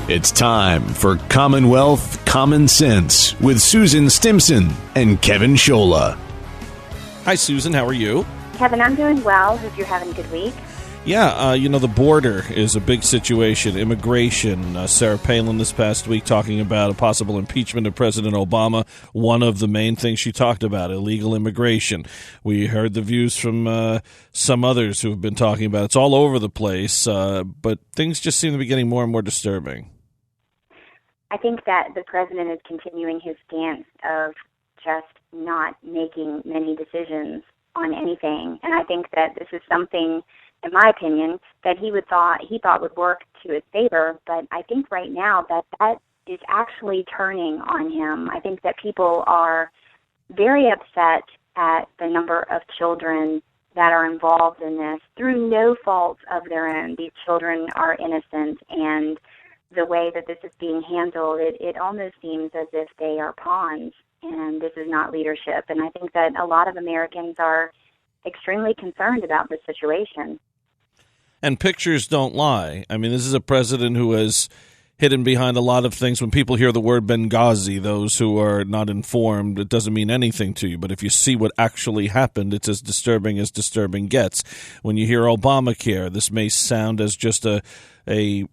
It's time for Commonwealth Common Sense with Susan Stimson and Kevin Scholla. Hi, Susan. How are you? Kevin, I'm doing well. Hope you're having a good week. Yeah, the border is a big situation. Immigration. Sarah Palin this past week talking about a possible impeachment of President Obama. One of the main things she talked about, illegal immigration. We heard the views from some others who have been talking about it. It's all over the place, but things just seem to be getting more and more disturbing. I think that the president is continuing his stance of just not making many decisions on anything, and I think that this is something, in my opinion, that he thought would work to his favor, but I think right now that is actually turning on him. I think that people are very upset at the number of children that are involved in this through no fault of their own. These children are innocent, and the way that this is being handled, it almost seems as if they are pawns, and this is not leadership. And I think that a lot of Americans are extremely concerned about this situation. And pictures don't lie. I mean, this is a president who has hidden behind a lot of things. When people hear the word Benghazi, those who are not informed, it doesn't mean anything to you. But if you see what actually happened, it's as disturbing gets. When you hear Obamacare, this may sound as just a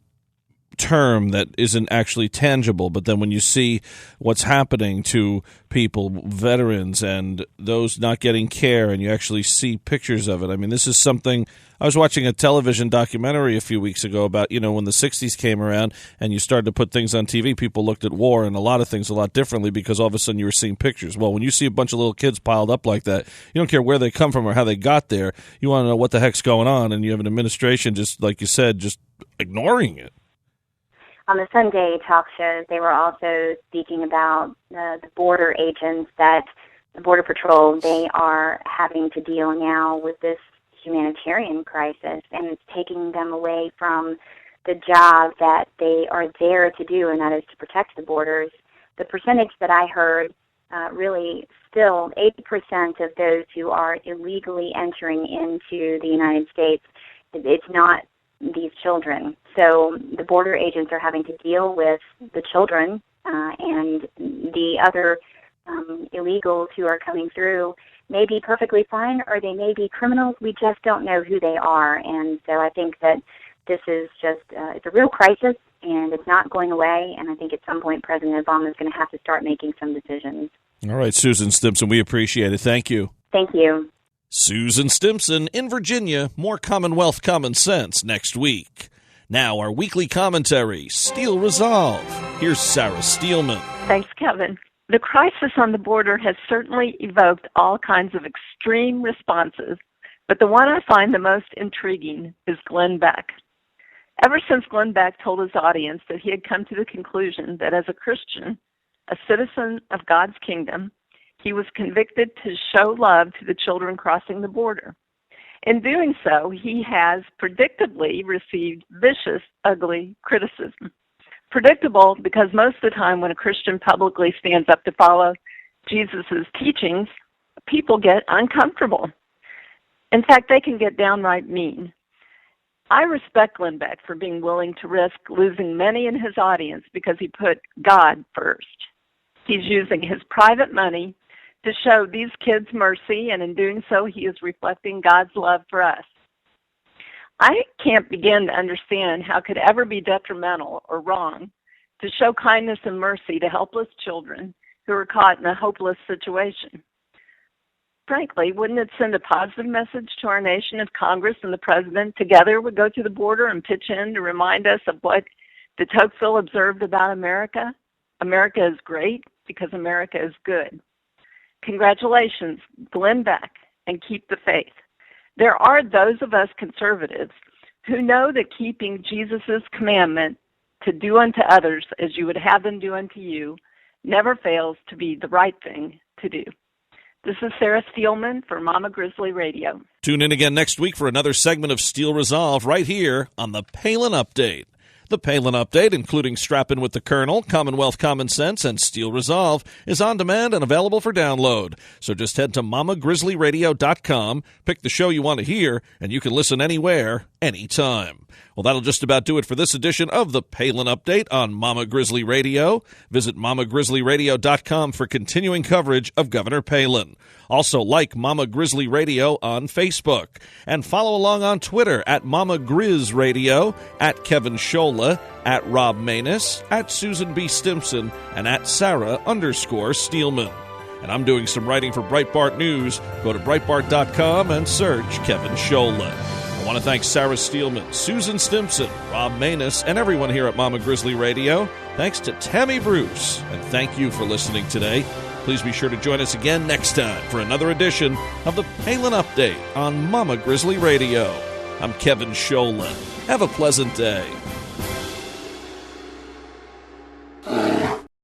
term that isn't actually tangible, but then when you see what's happening to people, veterans, and those not getting care, and you actually see pictures of it, I mean, this is something. I was watching a television documentary a few weeks ago about, when the 60s came around and you started to put things on TV, people looked at war and a lot of things a lot differently because all of a sudden you were seeing pictures. Well, when you see a bunch of little kids piled up like that, you don't care where they come from or how they got there. You want to know what the heck's going on, and you have an administration, just like you said, just ignoring it. On the Sunday talk shows, they were also speaking about the border agents, that the Border Patrol, they are having to deal now with this humanitarian crisis, and it's taking them away from the job that they are there to do, and that is to protect the borders. The percentage that I heard, really still 80% of those who are illegally entering into the United States, it's not these children. So the border agents are having to deal with the children and the other illegals who are coming through may be perfectly fine or they may be criminals. We just don't know who they are. And so I think that this is just, it's a real crisis, and it's not going away. And I think at some point President Obama is going to have to start making some decisions. All right, Susan Stimson, we appreciate it. Thank you. Thank you. Susan Stimson in Virginia. More Commonwealth Common Sense next week. Now our weekly commentary, Steel Resolve. Here's Sarah Steelman. Thanks, Kevin. The crisis on the border has certainly evoked all kinds of extreme responses, but the one I find the most intriguing is Glenn Beck. Ever since Glenn Beck told his audience that he had come to the conclusion that as a Christian, a citizen of God's kingdom, he was convicted to show love to the children crossing the border. In doing so, he has predictably received vicious, ugly criticism. Predictable because most of the time when a Christian publicly stands up to follow Jesus' teachings, people get uncomfortable. In fact, they can get downright mean. I respect Glenn Beck for being willing to risk losing many in his audience because he put God first. He's using his private money to show these kids mercy, and in doing so, he is reflecting God's love for us. I can't begin to understand how it could ever be detrimental or wrong to show kindness and mercy to helpless children who are caught in a hopeless situation. Frankly, wouldn't it send a positive message to our nation if Congress and the President together would go to the border and pitch in to remind us of what de Tocqueville observed about America? America is great because America is good. Congratulations, Glenn Beck, and keep the faith. There are those of us conservatives who know that keeping Jesus' commandment to do unto others as you would have them do unto you never fails to be the right thing to do. This is Sarah Steelman for Mama Grizzly Radio. Tune in again next week for another segment of Steel Resolve right here on the Palin Update. The Palin Update, including Strappin' with the Colonel, Commonwealth Common Sense, and Steel Resolve, is on demand and available for download. So just head to mamagrizzlyradio.com, pick the show you want to hear, and you can listen anywhere, anytime. Well, that'll just about do it for this edition of the Palin Update on Mama Grizzly Radio. Visit mamagrizzlyradio.com for continuing coverage of Governor Palin. Also, like Mama Grizzly Radio on Facebook. And follow along on Twitter at Mama Grizz Radio, at Kevin Scholla, at Rob Manus, at Susan B. Stimson, and at Sarah_Steelman. And I'm doing some writing for Breitbart News. Go to Breitbart.com and search Kevin Scholla. I want to thank Sarah Steelman, Susan Stimson, Rob Manus, and everyone here at Mama Grizzly Radio. Thanks to Tammy Bruce, and thank you for listening today. Please be sure to join us again next time for another edition of the Palin Update on Mama Grizzly Radio. I'm Kevin Scholla. Have a pleasant day.